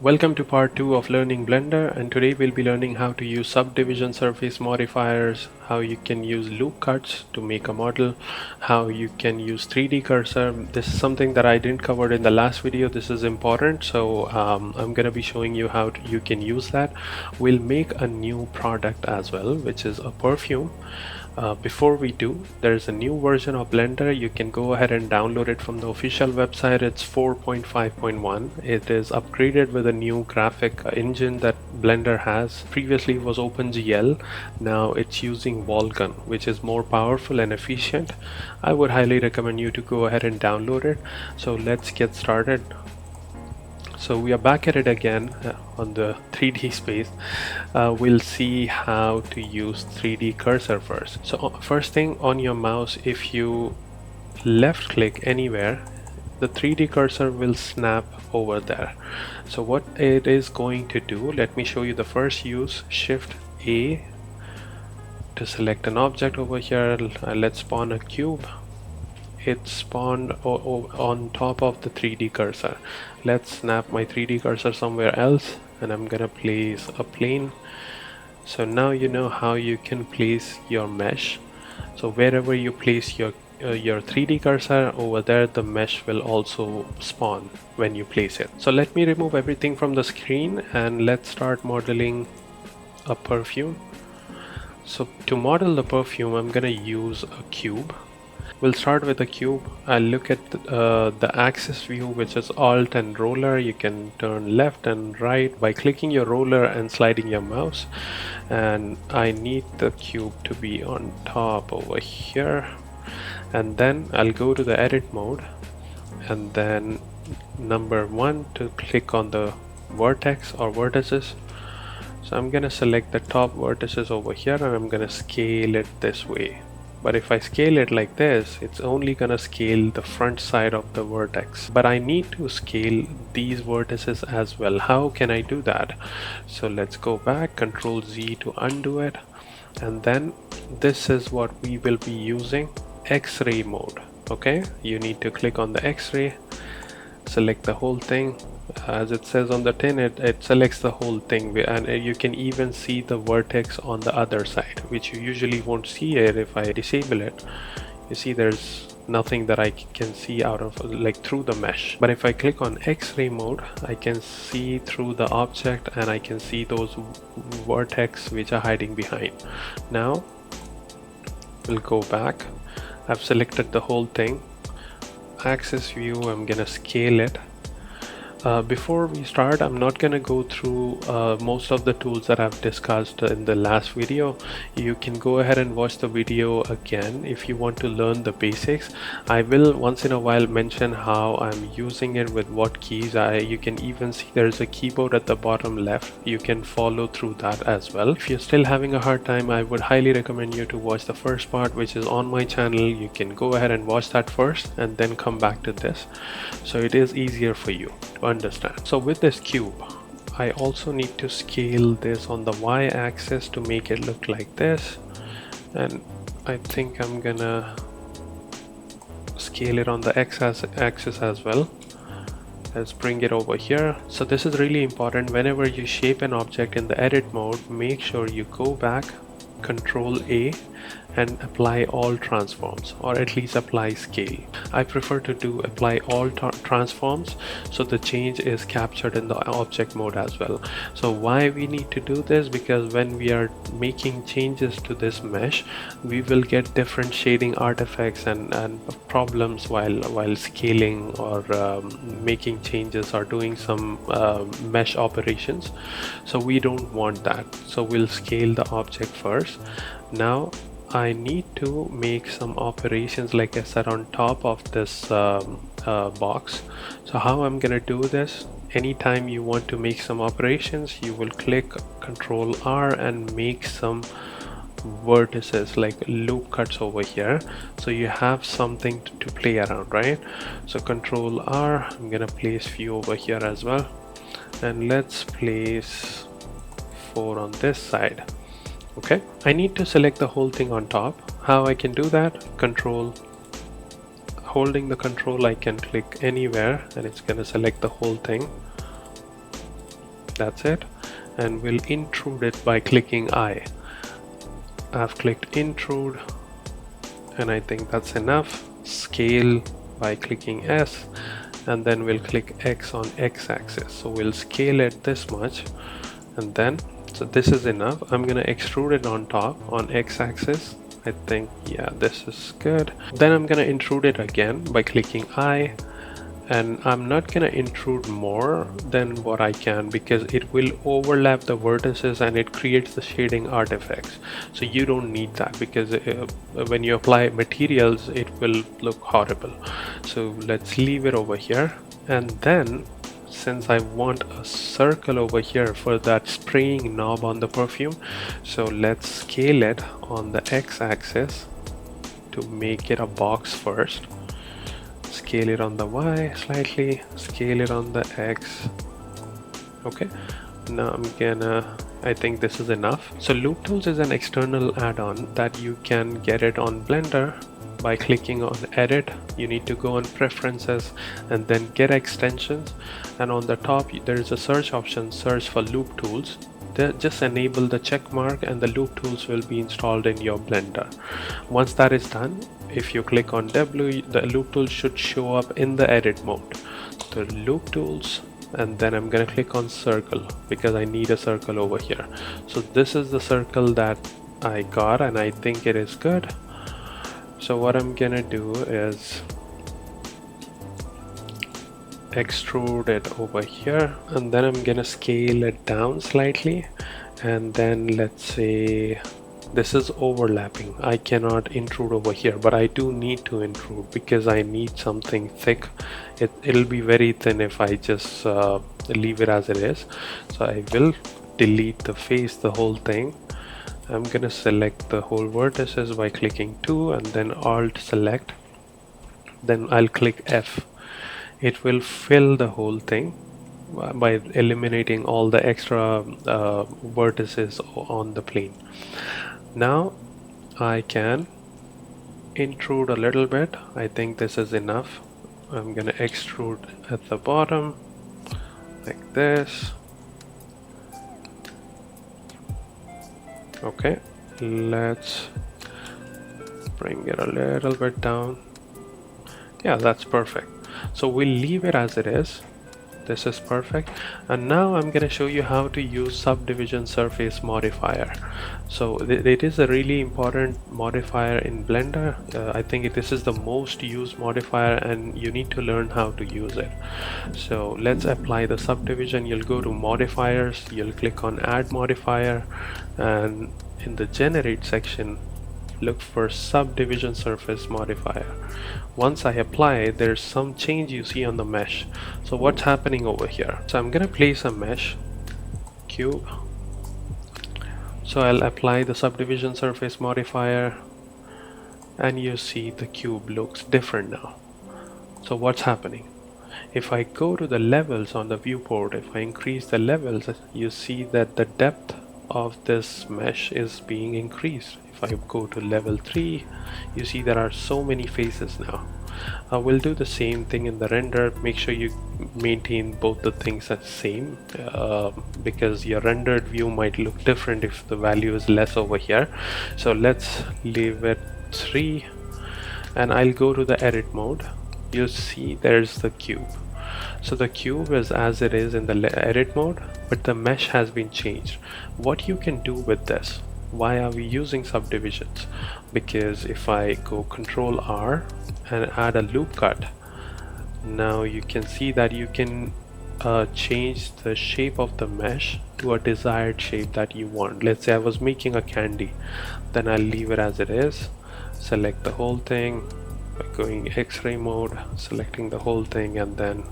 Welcome to part 2 of learning Blender, and today we'll be learning how to use subdivision surface modifiers, how you can use loop cuts to make a model, how you can use 3D cursor. This is something that I didn't cover in the last video. This is important, so I'm going to be showing you how you can use that. We'll make a new product as well, which is a perfume. Before we do, there's a new version of Blender. You can go ahead and download it from the official website. It's 4.5.1. It is upgraded with a new graphic engine that Blender has. Previously it was OpenGL. Now it's using Volcan, which is more powerful and efficient. I would highly recommend you to go ahead and download it. So let's get started. So we are back at it again on the 3D space. We'll see how to use 3D cursor first. So first thing on your mouse, if you left click anywhere, the 3D cursor will snap over there. So what it is going to do, let me show you the first use. Shift A to select an object over here. Let's spawn a cube. It spawned on top of the 3D cursor. Let's snap my 3D cursor somewhere else, and I'm gonna place a plane. So now you know how you can place your mesh. So wherever you place your 3D cursor, over there the mesh will also spawn when you place it. So let me remove everything from the screen and let's start modeling a perfume. So to model the perfume, I'm gonna use a cube. We'll start with a cube. I'll look at the axis view, which is Alt and roller. You can turn left and right by clicking your roller and sliding your mouse. And I need the cube to be on top over here. And then I'll go to the edit mode. And then number 1 to click on the vertex or vertices. So I'm gonna select the top vertices over here and I'm gonna scale it this way. But if I scale it like this, it's only gonna scale the front side of the vertex. But I need to scale these vertices as well. How can I do that? So let's go back, Control Z to undo it. And then this is what we will be using, X-ray mode. Okay, you need to click on the X-ray, select the whole thing. As it says on the tin, it selects the whole thing, and you can even see the vertex on the other side, which you usually won't see it if I disable it. You see there's nothing that I can see out of like through the mesh. But if I click on X-ray mode, I can see through the object and I can see those vertex which are hiding behind. Now we'll go back. I've selected the whole thing. Axis view, I'm gonna scale it. Before we start, I'm not going to go through most of the tools that I've discussed in the last video. You can go ahead and watch the video again if you want to learn the basics. I will once in a while mention how I'm using it with what keys. You can even see there's a keyboard at the bottom left. You can follow through that as well. If you're still having a hard time, I would highly recommend you to watch the first part, which is on my channel. You can go ahead and watch that first and then come back to this. So it is easier for you to understand. So with this cube, I also need to scale this on the y-axis to make it look like this, and I think I'm gonna scale it on the x-axis as well. Let's bring it over here. So this is really important. Whenever you shape an object in the edit mode, make sure you go back, Control A, and apply all transforms, or at least apply scale. I prefer to do apply all transforms so the change is captured in the object mode as well. So why we need to do this? Because when we are making changes to this mesh, we will get different shading artifacts and problems while scaling or making changes or doing some mesh operations. So we don't want that. So we'll scale the object first. Now I need to make some operations, like I said, on top of this box. So how I'm gonna do this, anytime you want to make some operations, you will click Control R and make some vertices like loop cuts over here, so you have something to play around, right? So Control R, I'm gonna place few over here as well, and let's place 4 on this side. Okay, I need to select the whole thing on top. How I can do that? Holding the control, I can click anywhere and it's going to select the whole thing. That's it. And we'll intrude it by clicking I. I've clicked intrude, and I think that's enough. Scale by clicking S, and then we'll click X on X-axis. So we'll scale it this much, and then, so this is enough. I'm gonna extrude it on top on X-axis. I think, yeah, this is good. Then I'm gonna intrude it again by clicking I, and I'm not gonna intrude more than what I can because it will overlap the vertices and it creates the shading artifacts. So you don't need that because when you apply materials it will look horrible. So let's leave it over here, and then since I want a circle over here for that spraying knob on the perfume, so let's scale it on the X-axis to make it a box first. Scale it on the Y slightly, scale it on the X. Okay, now I think this is enough. So Loop Tools is an external add-on that you can get it on Blender by clicking on Edit. You need to go on Preferences and then Get Extensions, and on the top there is a search option, search for Loop Tools. Just enable the check mark and the Loop Tools will be installed in your Blender. Once that is done, if you click on W, the Loop Tools should show up in the edit mode. The Loop Tools, and then I'm gonna click on Circle because I need a circle over here. So this is the circle that I got, and I think it is good. So what I'm gonna do is extrude it over here, and then I'm gonna scale it down slightly, and then let's say this is overlapping. I cannot intrude over here, but I do need to intrude because I need something thick. It'll be very thin if I just leave it as it is. So I will delete the face, the whole thing. I'm gonna select the whole vertices by clicking 2 and then Alt select, then I'll click F. It will fill the whole thing by eliminating all the extra vertices on the plane. Now I can intrude a little bit. I think this is enough. I'm gonna extrude at the bottom like this. Okay, let's bring it a little bit down. Yeah, that's perfect. So we'll leave it as it is. This is perfect. And now I'm going to show you how to use subdivision surface modifier. So it is a really important modifier in Blender. I think this is the most used modifier and you need to learn how to use it. So let's apply the subdivision. You'll go to modifiers, you'll click on add modifier, and in the generate section look for subdivision surface modifier. Once I apply, there's some change you see on the mesh. So what's happening over here? So I'm gonna place a mesh cube. So I'll apply the subdivision surface modifier, and you see the cube looks different now. So what's happening? If I go to the levels on the viewport, if I increase the levels, you see that the depth of this mesh is being increased. If I go to level 3, you see there are so many faces now. We'll do the same thing in the render. Make sure you maintain both the things as same because your rendered view might look different if the value is less over here. So let's leave it 3 and I'll go to the edit mode. You see there's the cube. So the cube is as it is in the edit mode, but the mesh has been changed. What you can do with this, why are we using subdivisions? Because if I go Control R and add a loop cut, now you can see that you can change the shape of the mesh to a desired shape that you want. Let's say I was making a candy, then I'll leave it as it is, select the whole thing by going X-ray mode, selecting the whole thing, and then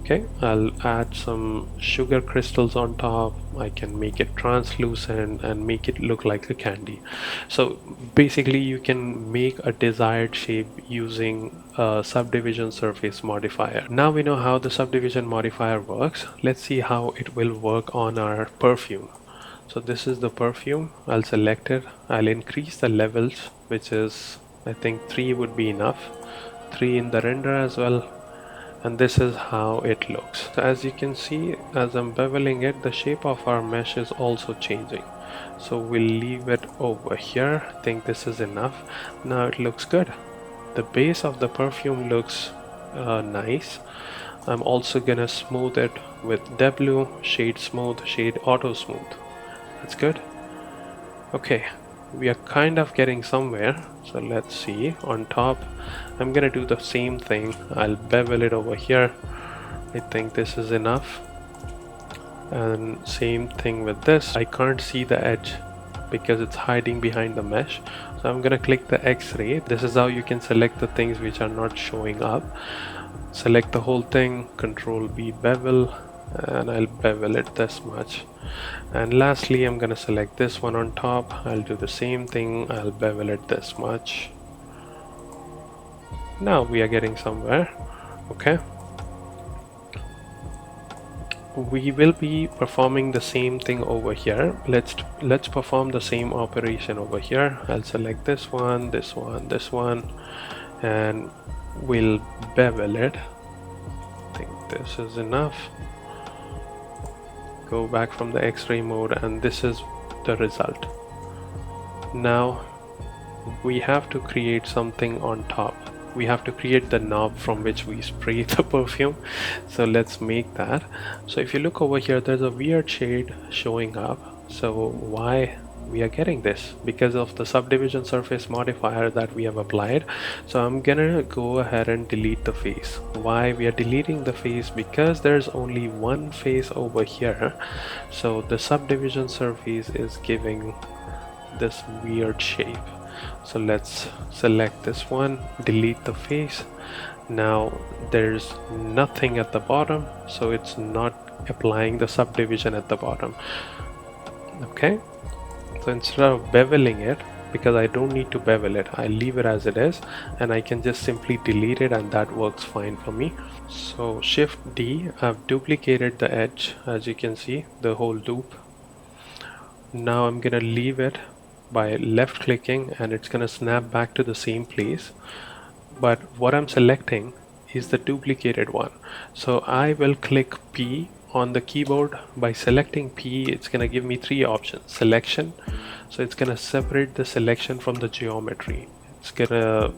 okay, I'll add some sugar crystals on top. I can make it translucent and make it look like a candy. So basically you can make a desired shape using a subdivision surface modifier. Now we know how the subdivision modifier works. Let's see how it will work on our perfume. So this is the perfume. I'll select it. I'll increase the levels, which is, I think 3 would be enough. 3 in the render as well. and this is how it looks. So as you can see, as I'm beveling it, the shape of our mesh is also changing. So we'll leave it over here. I think this is enough. Now it looks good. The base of the perfume looks nice. I'm also gonna smooth it with W, shade smooth, shade auto smooth. That's good. Okay, we are kind of getting somewhere. So let's see. On top, I'm gonna do the same thing. I'll bevel it over here. I think this is enough. And same thing with this. I can't see the edge because it's hiding behind the mesh. So I'm gonna click the X-ray. This is how you can select the things which are not showing up. Select the whole thing, Control B bevel, and I'll bevel it this much. And lastly, I'm gonna select this one on top. I'll do the same thing. I'll bevel it this much. Now we are getting somewhere. Okay. We will be performing the same thing over here. Let's perform the same operation over here. I'll select this one, this one, this one, and we'll bevel it. I think this is enough. Go back from the X-ray mode, and this is the result. Now we have to create something on top. We have to create the knob from which we spray the perfume. So let's make that. So if you look over here, there's a weird shade showing up. So why we are getting this? Because of the subdivision surface modifier that we have applied. So I'm gonna go ahead and delete the face. Why we are deleting the face? Because there's only one face over here. So the subdivision surface is giving this weird shape. So let's select this one, delete the face. Now there's nothing at the bottom, so it's not applying the subdivision at the bottom. Okay, so instead of beveling it, because I don't need to bevel it, I leave it as it is, and I can just simply delete it, and that works fine for me. So Shift D, I've duplicated the edge, as you can see, the whole loop. Now I'm gonna leave it by left clicking, and it's gonna snap back to the same place, but what I'm selecting is the duplicated one. So I will click P on the keyboard. By selecting P, it's gonna give me three options. Selection, so it's gonna separate the selection from the geometry. It's gonna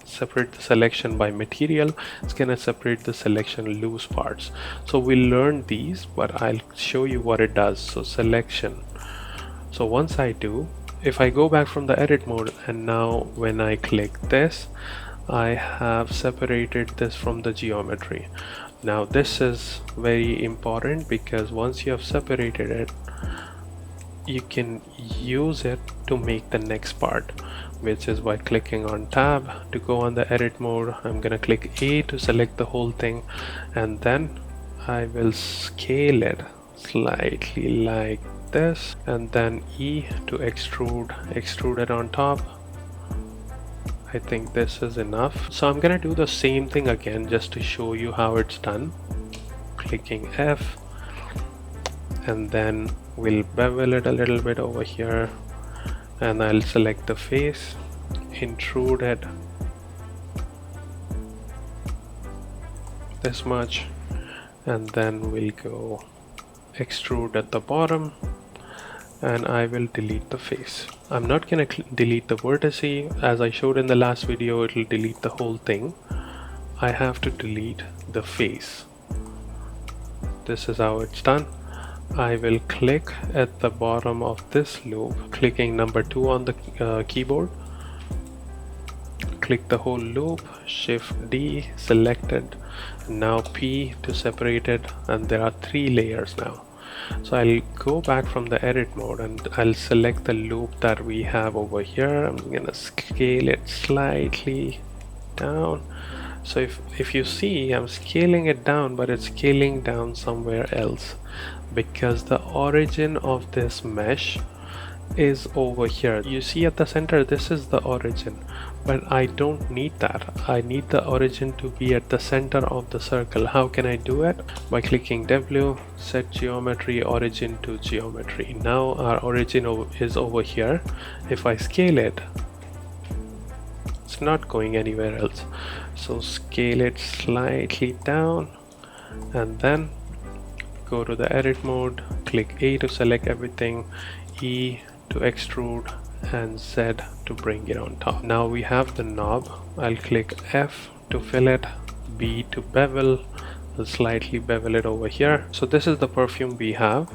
separate the selection by material. It's gonna separate the selection loose parts. So we'll learn these, but I'll show you what it does. So selection. So once I do, if I go back from the edit mode, and now when I click this, I have separated this from the geometry. Now this is very important, because once you have separated it, you can use it to make the next part, which is by clicking on tab to go on the edit mode. I'm gonna click A to select the whole thing, and then I will scale it slightly like this, and then E to extrude it on top. I think this is enough. So I'm gonna do the same thing again just to show you how it's done. Clicking F, and then we'll bevel it a little bit over here, and I'll select the face, intrude it this much, and then we'll go extrude at the bottom, and I will delete the face. I'm not gonna delete the vertice. As I showed in the last video, it'll delete the whole thing. I have to delete the face. This is how it's done. I will click at the bottom of this loop, clicking number 2 on the keyboard. Click the whole loop, Shift D, select it, now P to separate it, and there are 3 layers now. So I'll go back from the edit mode, and I'll select the loop that we have over here. I'm gonna scale it slightly down. So if you see, I'm scaling it down, but it's scaling down somewhere else, because the origin of this mesh is over here. You see at the center, this is the origin, but I don't need that. I need the origin to be at the center of the circle. How can I do it? By clicking W, set geometry, origin to geometry. Now our origin is over here. If I scale it, it's it's not going anywhere else. So scale it slightly down, and then go to the edit mode, click A to select everything, E to extrude, and Z to bring it on top. Now we have the knob. I'll click F to fill it, B to bevel. I'll slightly bevel it over here. So this is the perfume we have,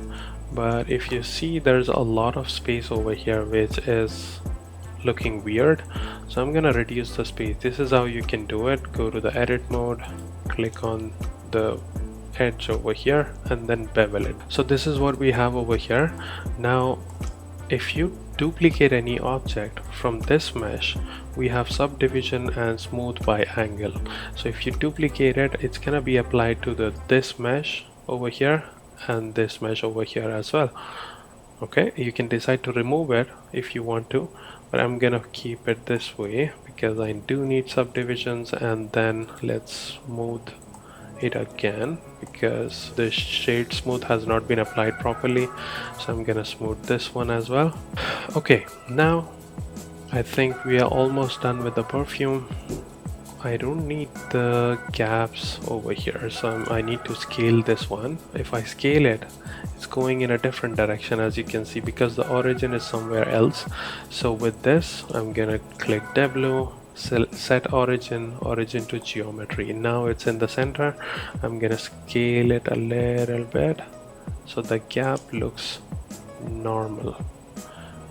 but if you see, there's a lot of space over here which is looking weird, so I'm gonna reduce the space. This is how you can do it. Go to the edit mode, click on the edge over here, and then bevel it. So this is what we have over here. Now if you duplicate any object from this mesh, we have subdivision and smooth by angle. So if you duplicate it, it's gonna be applied to this mesh over here and this mesh over here as well. Okay, you can decide to remove it if you want to, but I'm gonna keep it this way because I do need subdivisions. And then let's smooth it again because the shade smooth has not been applied properly, so I'm gonna smooth this one as well. Okay, now I think we are almost done with the perfume. I don't need the gaps over here, so I need to scale this one. If I scale it, it's going in a different direction, as you can see, because the origin is somewhere else. So with this, I'm gonna click W, set origin to geometry. Now it's in the center. I'm gonna scale it a little bit so the gap looks normal.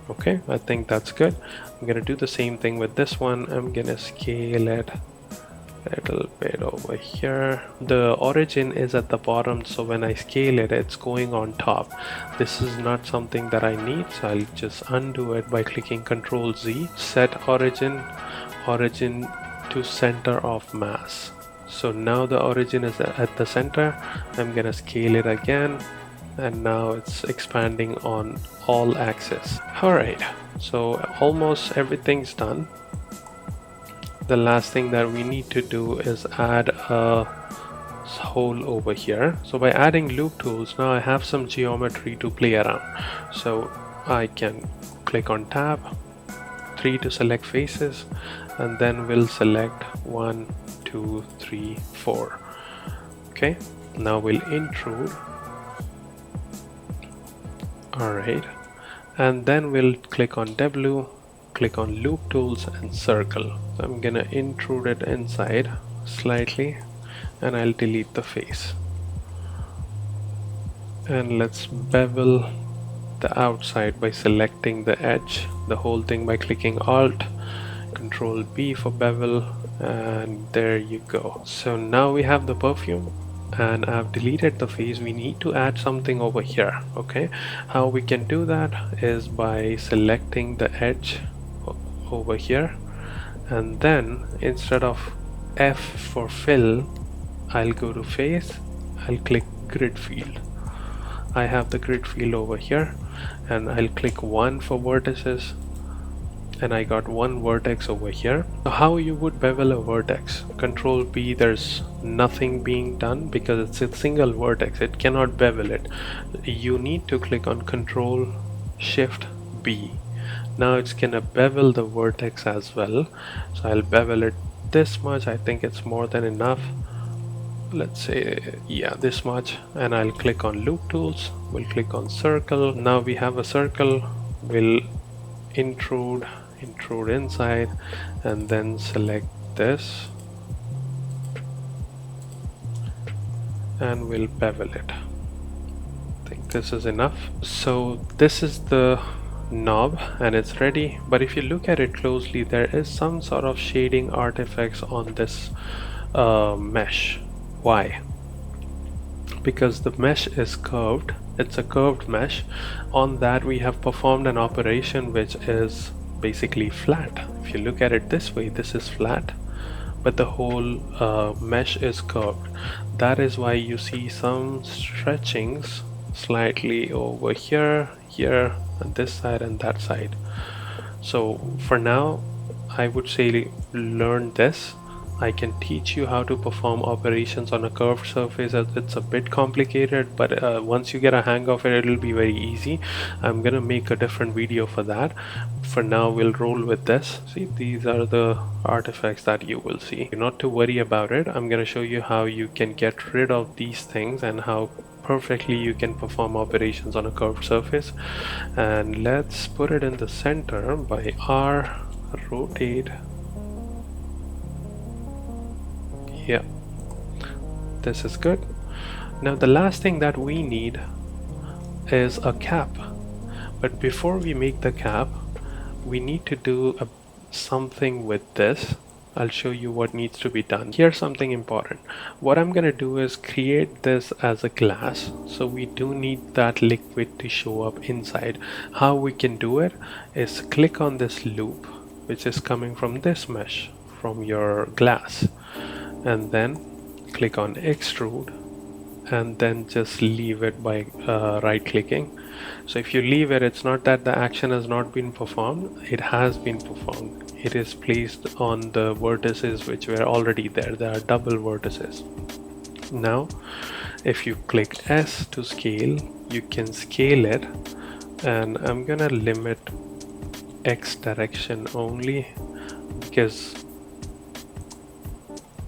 Okay, I think that's good. I'm gonna do the same thing with this one. I'm gonna scale it a little bit over here. The origin is at the bottom, so when I scale it, it's going on top. This is not something that I need, so I'll just undo it by clicking Ctrl Z. Set origin to center of mass. So now the origin is at the center. I'm gonna scale it again, and now it's expanding on all axes. Alright, so almost everything's done. The last thing that we need to do is add a hole over here. So by adding loop tools, now I have some geometry to play around. So I can click on tab, 3 to select faces, and then we'll select 1, 2, 3, 4. Okay, now we'll intrude. Alright, and then we'll click on W, click on loop tools and circle. So I'm gonna intrude it inside slightly, and I'll delete the face. And let's bevel the outside by selecting the edge, the whole thing, by clicking Alt, Control B for bevel, and there you go. So now we have the perfume, and I've deleted the face. We need to add something over here. Okay, how we can do that is by selecting the edge over here, and then instead of F for fill, I'll go to face, I'll click grid field. I have the grid field over here, and I'll click 1 for vertices, and I got one vertex over here. So how you would bevel a vertex? Control B, there's nothing being done because it's a single vertex, it cannot bevel it. You need to click on Control Shift B. Now it's gonna bevel the vertex as well. So I'll bevel it this much. I think it's more than enough. Let's say, yeah, this much. And I'll click on loop tools. We'll click on circle. Now we have a circle. We'll intrude inside, and then select this, and we'll bevel it. I think this is enough. So this is the knob and it's ready, but if you look at it closely, there is some sort of shading artifacts on this mesh. Why? Because the mesh is curved. It's a curved mesh. On that we have performed an operation which is basically flat. If you look at it this way, this is flat, but the whole mesh is curved. That is why you see some stretchings slightly over here, on this side and that side. So for now, I would say learn this. I can teach you how to perform operations on a curved surface. It's a bit complicated, but once you get a hang of it, it'll be very easy. I'm gonna make a different video for that. For now, we'll roll with this. See, these are the artifacts that you will see. Not to worry about it. I'm gonna show you how you can get rid of these things and how perfectly you can perform operations on a curved surface. And let's put it in the center by R, rotate. Yeah, this is good. Now the last thing that we need is a cap, but before we make the cap, we need to do something with this. I'll show you what needs to be done. Here's something important. What I'm gonna do is create this as a glass, so we do need that liquid to show up inside. How we can do it is click on this loop, which is coming from this mesh from your glass, and then click on extrude, and then just leave it by right clicking. So if you leave it, it's not that the action has not been performed, it has been performed. It is placed on the vertices which were already there. There are double vertices. Now if you click S to scale, you can scale it, and I'm gonna limit X direction only, because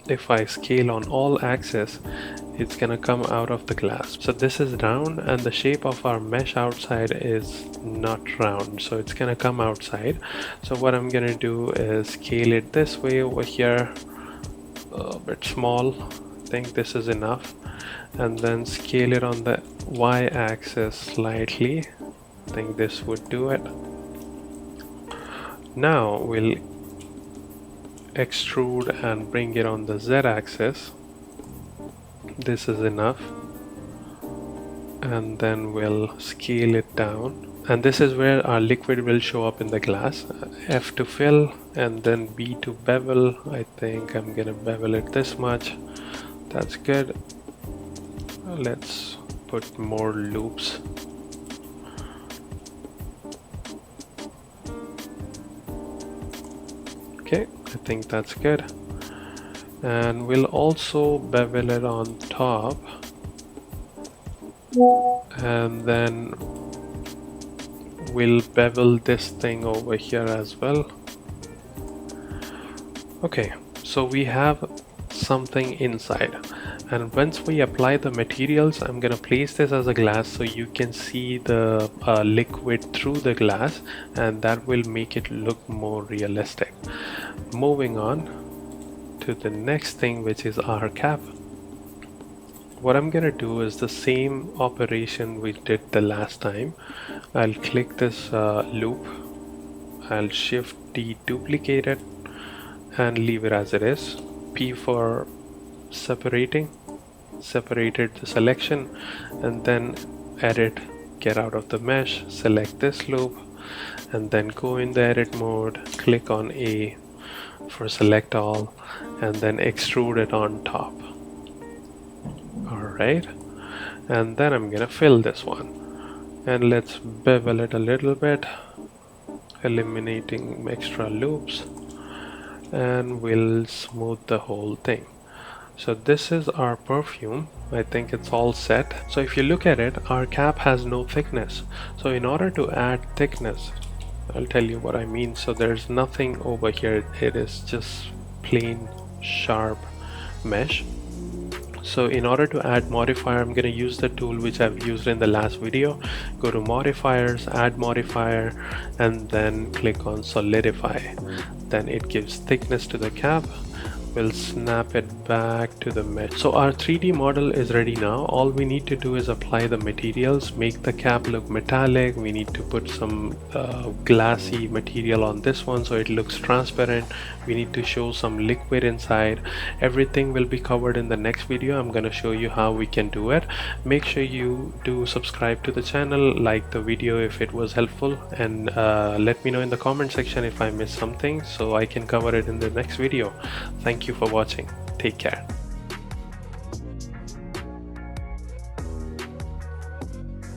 if I scale on all axes, it's gonna come out of the glass. So this is round, and the shape of our mesh outside is not round, so it's gonna come outside. So what I'm gonna do is scale it this way over here, a bit small. I think this is enough, and then scale it on the y-axis slightly. I think this would do it. Now we'll extrude and bring it on the z-axis. This is enough, and then we'll scale it down, and this is where our liquid will show up in the glass. F to fill, and then B to bevel. I think I'm gonna bevel it this much. That's good. Let's put more loops. Okay, I think that's good. And we'll also bevel it on top, and then we'll bevel this thing over here as well. Okay, so we have something inside, and once we apply the materials, I'm gonna place this as a glass so you can see the liquid through the glass, and that will make it look more realistic. Moving on to the next thing, which is our cap. What I'm gonna do is the same operation we did the last time. I'll click this loop, I'll shift D, duplicate it, and leave it as it is. P for separated the selection, and then edit, get out of the mesh, select this loop, and then go in the edit mode, click on A for select all, and then extrude it on top. Alright, and then I'm gonna fill this one, and let's bevel it a little bit, eliminating extra loops, and we'll smooth the whole thing. So this is our perfume. I think it's all set. So if you look at it, our cap has no thickness. So in order to add thickness, I'll tell you what I mean. So there's nothing over here, it is just plain sharp mesh. So in order to add modifier, I'm going to use the tool which I've used in the last video. Go to modifiers, add modifier, and then click on solidify. Then it gives thickness to the cap. We'll snap it back to the mesh. So our 3D model is ready now. All we need to do is apply the materials, make the cap look metallic. We need to put some glassy material on this one so it looks transparent. We need to show some liquid inside. Everything will be covered in the next video. I'm going to show you how we can do it. Make sure you do subscribe to the channel, like the video if it was helpful, and let me know in the comment section if I missed something so I can cover it in the next video. Thank you for watching. Take care.